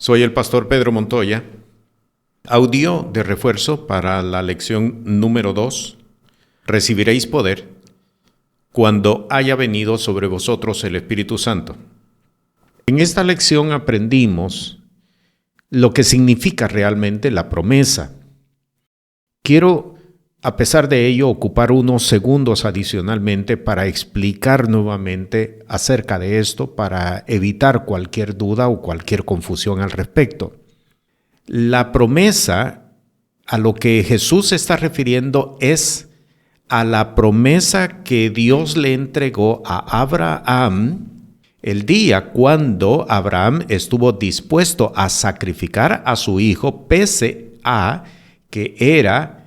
Soy el pastor Pedro Montoya. Audio de refuerzo para la lección número 2. Recibiréis poder cuando haya venido sobre vosotros el Espíritu Santo. En esta lección aprendimos lo que significa realmente la promesa. Quiero, a pesar de ello, ocupar unos segundos adicionalmente para explicar nuevamente acerca de esto, para evitar cualquier duda o cualquier confusión al respecto. La promesa a lo que Jesús se está refiriendo es a la promesa que Dios le entregó a Abraham el día cuando Abraham estuvo dispuesto a sacrificar a su hijo, pese a que era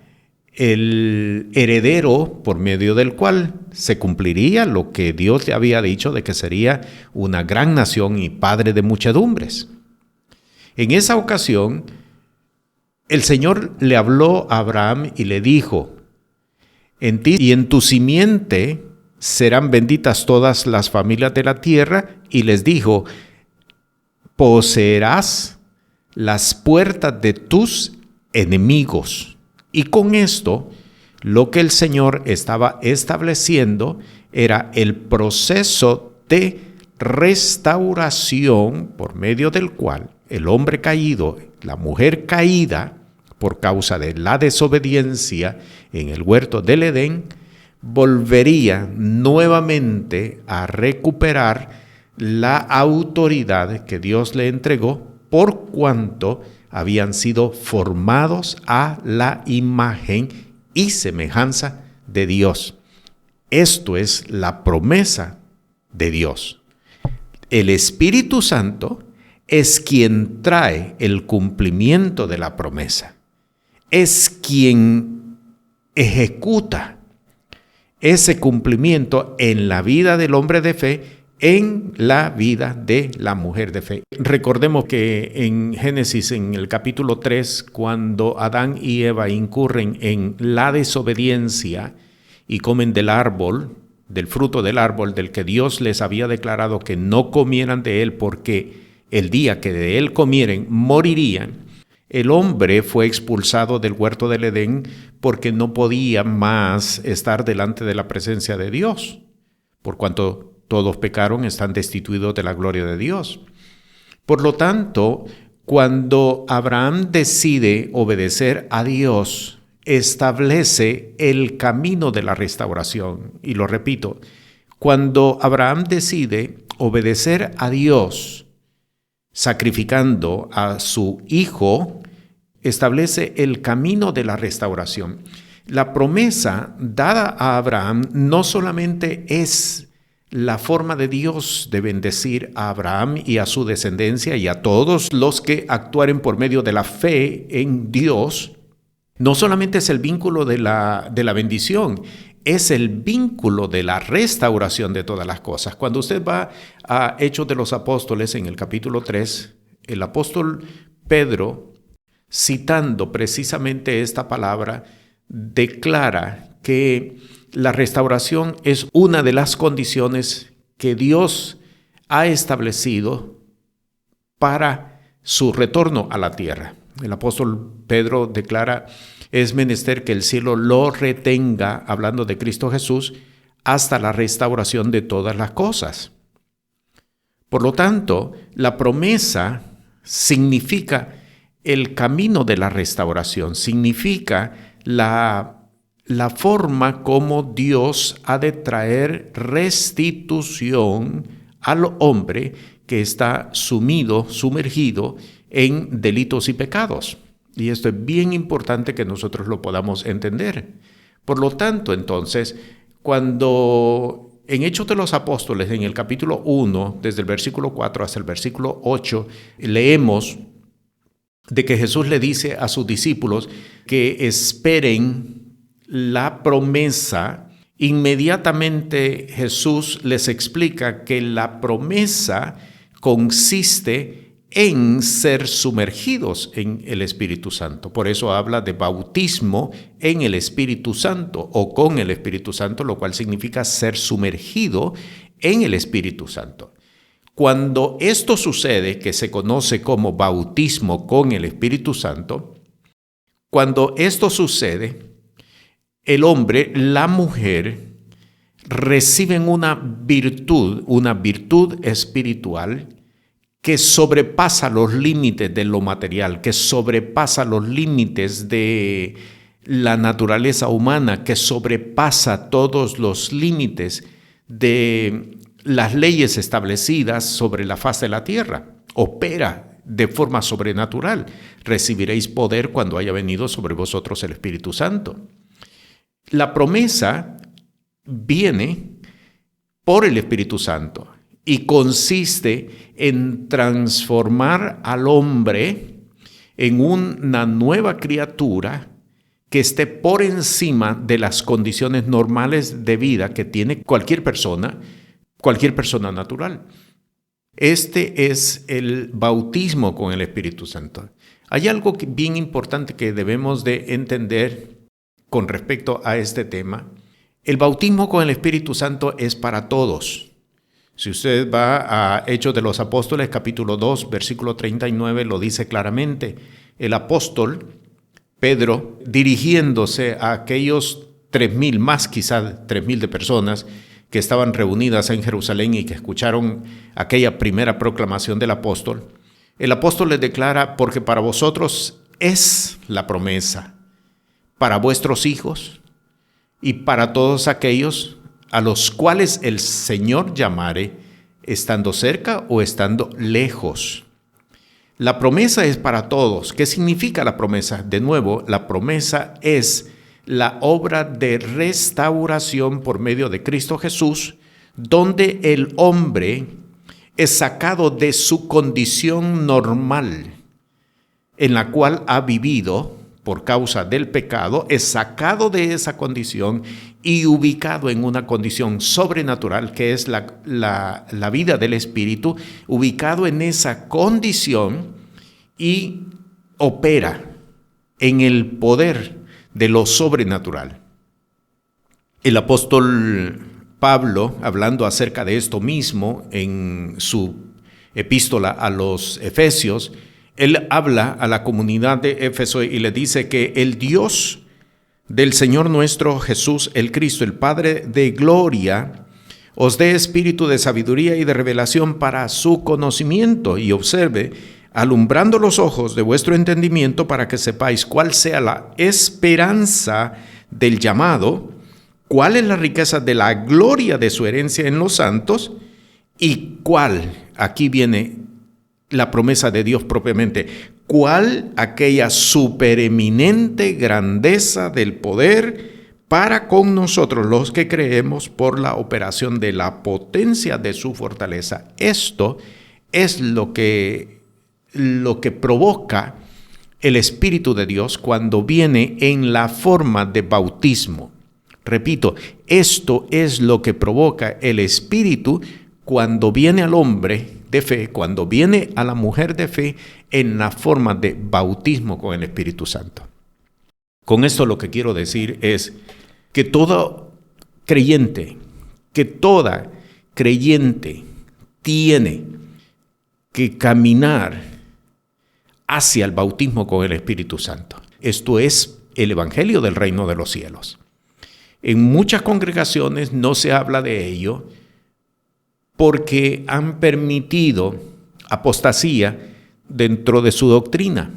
el heredero por medio del cual se cumpliría lo que Dios le había dicho de que sería una gran nación y padre de muchedumbres. En esa ocasión, el Señor le habló a Abraham y le dijo: en ti y en tu simiente serán benditas todas las familias de la tierra, y les dijo: poseerás las puertas de tus enemigos. Y con esto, lo que el Señor estaba estableciendo era el proceso de restauración por medio del cual el hombre caído, la mujer caída, por causa de la desobediencia en el huerto del Edén, volvería nuevamente a recuperar la autoridad que Dios le entregó por cuanto habían sido formados a la imagen y semejanza de Dios. Esto es la promesa de Dios. El Espíritu Santo es quien trae el cumplimiento de la promesa. Es quien ejecuta ese cumplimiento en la vida del hombre de fe, en la vida de la mujer de fe. Recordemos que en Génesis, en el capítulo 3, cuando Adán y Eva incurren en la desobediencia y comen del fruto del árbol del que Dios les había declarado que no comieran de él, porque el día que de él comieren morirían, el hombre fue expulsado del huerto del Edén porque no podía más estar delante de la presencia de Dios, por cuanto todos pecaron, están destituidos de la gloria de Dios. Por lo tanto, cuando Abraham decide obedecer a Dios, establece el camino de la restauración. Y lo repito, cuando Abraham decide obedecer a Dios, sacrificando a su hijo, establece el camino de la restauración. La promesa dada a Abraham no solamente es la forma de Dios de bendecir a Abraham y a su descendencia y a todos los que actuaren por medio de la fe en Dios, no solamente es el vínculo de la bendición, es el vínculo de la restauración de todas las cosas. Cuando usted va a Hechos de los Apóstoles en el capítulo 3, el apóstol Pedro, citando precisamente esta palabra, declara que la restauración es una de las condiciones que Dios ha establecido para su retorno a la tierra. El apóstol Pedro declara: es menester que el cielo lo retenga, hablando de Cristo Jesús, hasta la restauración de todas las cosas. Por lo tanto, la promesa significa el camino de la restauración, significa la forma como Dios ha de traer restitución al hombre que está sumergido en delitos y pecados. Y esto es bien importante que nosotros lo podamos entender. Por lo tanto, entonces, cuando en Hechos de los Apóstoles, en el capítulo 1, desde el versículo 4 hasta el versículo 8, leemos de que Jesús le dice a sus discípulos que esperen la promesa, inmediatamente Jesús les explica que la promesa consiste en ser sumergidos en el Espíritu Santo. Por eso habla de bautismo en el Espíritu Santo o con el Espíritu Santo, lo cual significa ser sumergido en el Espíritu Santo. Cuando esto sucede, que se conoce como bautismo con el Espíritu Santo, cuando esto sucede, el hombre, la mujer, reciben una virtud espiritual que sobrepasa los límites de lo material, que sobrepasa los límites de la naturaleza humana, que sobrepasa todos los límites de las leyes establecidas sobre la faz de la tierra. Opera de forma sobrenatural. Recibiréis poder cuando haya venido sobre vosotros el Espíritu Santo. La promesa viene por el Espíritu Santo y consiste en transformar al hombre en una nueva criatura que esté por encima de las condiciones normales de vida que tiene cualquier persona natural. Este es el bautismo con el Espíritu Santo. Hay algo bien importante que debemos de entender con respecto a este tema. El bautismo con el Espíritu Santo es para todos. Si usted va a Hechos de los Apóstoles, capítulo 2, versículo 39, lo dice claramente. El apóstol Pedro, dirigiéndose a aquellos 3,000, más quizá 3,000 de personas que estaban reunidas en Jerusalén y que escucharon aquella primera proclamación del apóstol, el apóstol les declara: porque para vosotros es la promesa, para vuestros hijos y para todos aquellos a los cuales el Señor llamare, estando cerca o estando lejos. La promesa es para todos. ¿Qué significa la promesa? De nuevo, la promesa es la obra de restauración por medio de Cristo Jesús, donde el hombre es sacado de su condición normal, en la cual ha vivido por causa del pecado, es sacado de esa condición y ubicado en una condición sobrenatural, que es la vida del Espíritu, ubicado en esa condición y opera en el poder de lo sobrenatural. El apóstol Pablo, hablando acerca de esto mismo en su epístola a los Efesios, él habla a la comunidad de Éfeso y le dice que el Dios del Señor nuestro Jesús, el Cristo, el Padre de gloria, os dé espíritu de sabiduría y de revelación para su conocimiento. Y observe, alumbrando los ojos de vuestro entendimiento para que sepáis cuál sea la esperanza del llamado, cuál es la riqueza de la gloria de su herencia en los santos y cuál, aquí viene la promesa de Dios propiamente, cuál aquella supereminente grandeza del poder para con nosotros los que creemos por la operación de la potencia de su fortaleza. Esto es lo que provoca el Espíritu de Dios cuando viene en la forma de bautismo. Repito, esto es lo que provoca el Espíritu cuando viene al hombre de fe, cuando viene a la mujer de fe en la forma de bautismo con el Espíritu Santo. Con esto lo que quiero decir es que todo creyente, que toda creyente tiene que caminar hacia el bautismo con el Espíritu Santo. Esto es el Evangelio del Reino de los Cielos. En muchas congregaciones no se habla de ello porque han permitido apostasía dentro de su doctrina,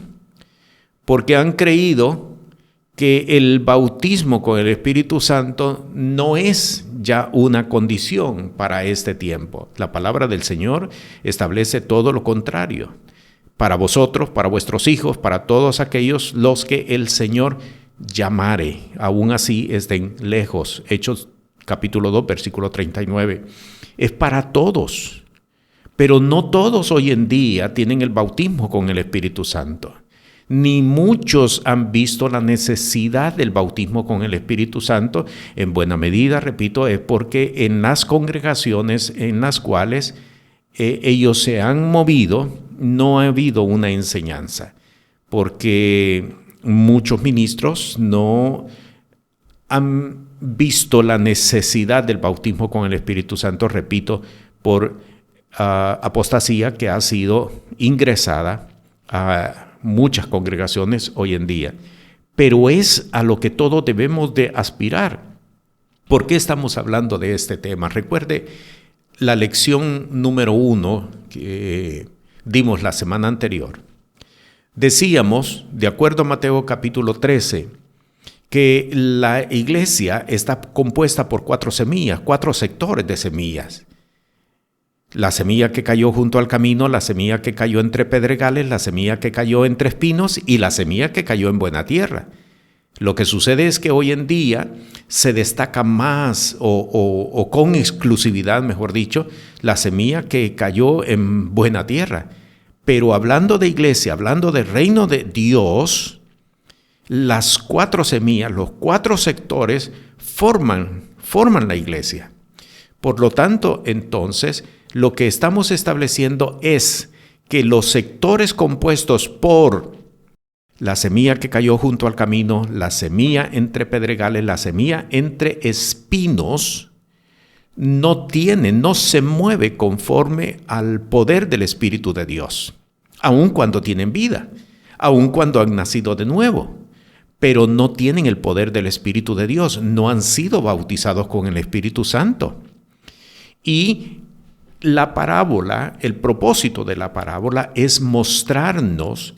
porque han creído que el bautismo con el Espíritu Santo no es ya una condición para este tiempo. La palabra del Señor establece todo lo contrario. Para vosotros, para vuestros hijos, para todos aquellos los que el Señor llamare, aún así estén lejos. Hechos capítulo 2, versículo 39. Es para todos, pero no todos hoy en día tienen el bautismo con el Espíritu Santo. Ni muchos han visto la necesidad del bautismo con el Espíritu Santo. En buena medida, repito, es porque en las congregaciones en las cuales ellos se han movido, no ha habido una enseñanza, porque muchos ministros no han visto la necesidad del bautismo con el Espíritu Santo, repito, por apostasía que ha sido ingresada a muchas congregaciones hoy en día. Pero es a lo que todos debemos de aspirar. ¿Por qué estamos hablando de este tema? Recuerde la lección número 1 que dimos la semana anterior. Decíamos, de acuerdo a Mateo capítulo 13, que la iglesia está compuesta por 4 semillas, 4 sectores de semillas. La semilla que cayó junto al camino, la semilla que cayó entre pedregales, la semilla que cayó entre espinos y la semilla que cayó en buena tierra. Lo que sucede es que hoy en día se destaca más o con exclusividad, mejor dicho, la semilla que cayó en buena tierra. Pero hablando de iglesia, hablando del reino de Dios, las 4 semillas, los 4 sectores forman la iglesia. Por lo tanto, entonces, lo que estamos estableciendo es que los sectores compuestos por la semilla que cayó junto al camino, la semilla entre pedregales, la semilla entre espinos, no se mueve conforme al poder del Espíritu de Dios, aun cuando tienen vida, aun cuando han nacido de nuevo, pero no tienen el poder del Espíritu de Dios, no han sido bautizados con el Espíritu Santo. Y la parábola, el propósito de la parábola es mostrarnos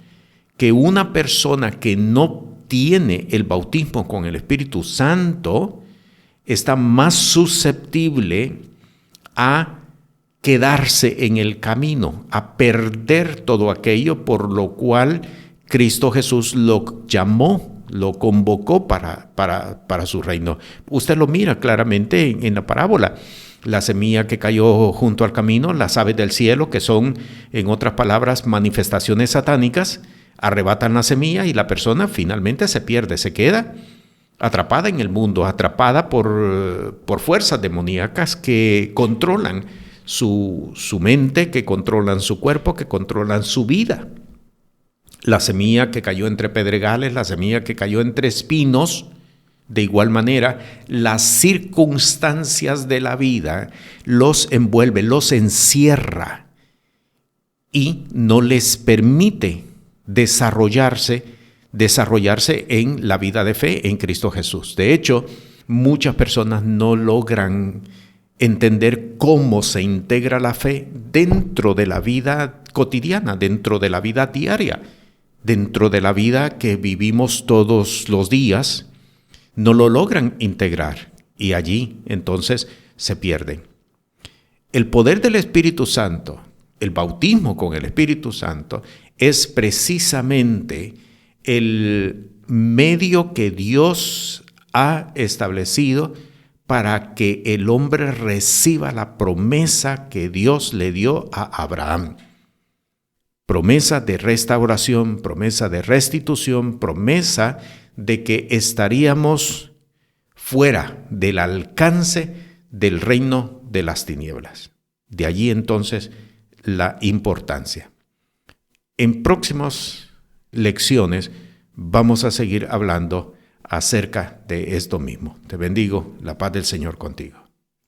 que una persona que no tiene el bautismo con el Espíritu Santo está más susceptible a quedarse en el camino, a perder todo aquello por lo cual Cristo Jesús lo llamó, lo convocó para su reino. Usted lo mira claramente en la parábola. La semilla que cayó junto al camino, las aves del cielo, que son, en otras palabras, manifestaciones satánicas, arrebatan la semilla y la persona finalmente se pierde, se queda atrapada en el mundo, atrapada por fuerzas demoníacas que controlan su mente, que controlan su cuerpo, que controlan su vida. La semilla que cayó entre pedregales, la semilla que cayó entre espinos, de igual manera, las circunstancias de la vida los envuelve, los encierra y no les permite desarrollarse en la vida de fe en Cristo Jesús. De hecho, muchas personas no logran entender cómo se integra la fe dentro de la vida cotidiana, dentro de la vida diaria, dentro de la vida que vivimos todos los días. No lo logran integrar y allí entonces se pierden. El poder del Espíritu Santo, el bautismo con el Espíritu Santo, es precisamente el medio que Dios ha establecido para que el hombre reciba la promesa que Dios le dio a Abraham. Promesa de restauración, promesa de restitución, promesa de que estaríamos fuera del alcance del reino de las tinieblas. De allí entonces la importancia. En próximas lecciones vamos a seguir hablando acerca de esto mismo. Te bendigo, la paz del Señor contigo.